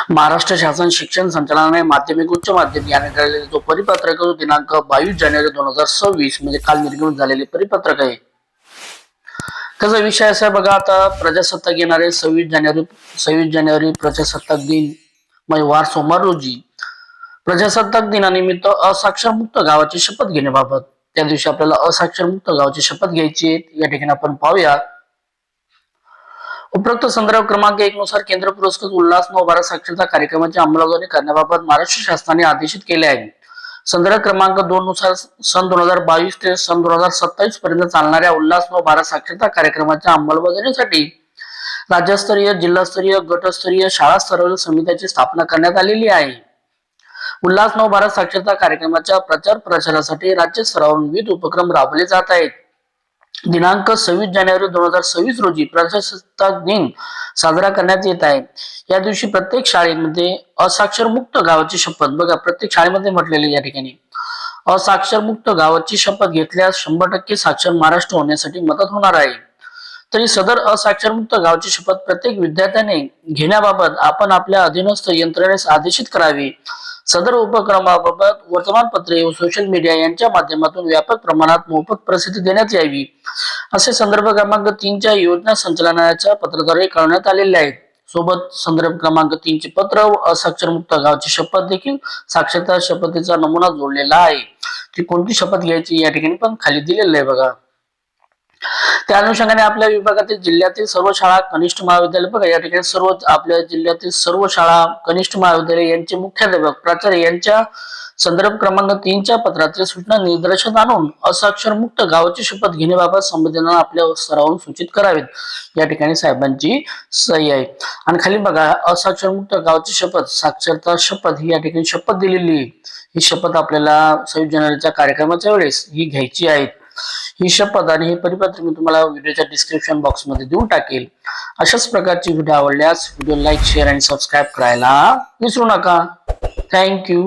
महाराष्ट्र शासन शिक्षण संचालनालय माध्यमिक उच्च माध्यमिक याने काढलेला जो परिपत्रक दिनांक 22 जानेवारी 2026 म्हणजे काल निर्गमित झालेले परिपत्रक आहे। त्याचा विषय असा आहे बघा, आता प्रजासत्ताक येणारे 26 जानेवारी प्रजासत्ताक दिन म्हणजे वार सोमवार रोजी प्रजासत्ताक दिनानिमित्त असाक्षर मुक्त गावाची शपथ घेण्याबाबत त्या दिवशी आपल्याला असाक्षर मुक्त गावाची शपथ घ्यायची आहे। या ठिकाणी आपण पाहूया। उपरोक्त संदर्भ क्रमांक 1 नुसार केंद्र पुरस्कृत उल्हास 9-12 साक्षरता कार्यक्रमाची अंमलबजावणी करण्याबाबत महाराष्ट्र शासनाने आदेशित केले आहे। संदर्भ क्रमांक 2 नुसार सन 2022 ते सन 2027 पर्यंत चालणाऱ्या उल्हास 9-12 साक्षरता कार्यक्रमाच्या अंमलबजावणीसाठी राज्यस्तरीय, जिल्हास्तरीय, गटस्तरीय, शाळा स्तरावरील समित्याची स्थापना करण्यात आलेली आहे। उल्हास 9-12 साक्षरता कार्यक्रमाच्या प्रचार प्रसारासाठी राज्य स्तरावरून विविध उपक्रम राबवले जात आहेत। दिनांक 26 जानेवारी 2026 रोजी प्रजासत्ताक दिन साजरा करण्यात येत आहे। या दिवशी प्रत्येक शाळेमध्ये असाक्षर मुक्त गावाची शपथ, बघा प्रत्येक शाळेमध्ये म्हटलेली या ठिकाणी असाक्षर मुक्त गावाची शपथ घेतल्यास 100% साक्षर महाराष्ट्र होण्यासाठी मदत होणार आहे। तरी सदर असाक्षर मुक्त गावाची शपथ प्रत्येक विद्यार्थ्याने घेण्याबाबत आपण आपल्या अधीनस्थ यंत्रणेस आदेशित करावे। सदर उपक्रमाबाबत वर्तमानपत्रे व सोशल मीडिया यांच्या माध्यमातून व्यापक प्रमाणात मोफत प्रसिद्धी देण्यात यावी, असे संदर्भ क्रमांक 3 च्या योजना संचालनाच्या पत्राद्वारे कळवण्यात आलेले आहे। सोबत संदर्भ क्रमांक 3 चे पत्र व असाक्षर मुक्त गावाची शपथ देखील साक्षरता शपथेचा नमुना जोडलेला आहे। ती कोणती शपथ घ्यायची या ठिकाणी पण खाली दिलेलं आहे बघा। त्या अनुषंगाने आपल्या विभागातील जिल्ह्यातील सर्व शाळा, कनिष्ठ महाविद्यालय, बघा या ठिकाणी सर्व आपल्या जिल्ह्यातील सर्व शाळा, कनिष्ठ महाविद्यालय यांचे मुख्याध्यापक, प्राचार्य यांच्या संदर्भ क्रमांक 3 च्या पत्रातील सूचना निदर्शनास आणून असाक्षर मुक्त गावाची शपथ घेण्याबाबत संबंधितांना आपल्या स्तरावरून सूचित करावेत। या ठिकाणी साहेबांची सही आहे। आणि खाली बघा असाक्षर मुक्त गावाची शपथ, साक्षरता शपथ ही या ठिकाणी शपथ दिलेली आहे। ही शपथ आपल्याला 26 जानेवारीच्या कार्यक्रमाच्या वेळेस ही घ्यायची आहे। ही शपथ आणि हे परिपत्र मी तुम्हाला व्हिडिओच्या डिस्क्रिप्शन बॉक्स मध्ये देऊन टाकेल। अशाच प्रकारची व्हिडिओ आवडल्यास व्हिडिओ लाईक, शेअर आणि सबस्क्राईब करायला विसरू नका। थँक्यू।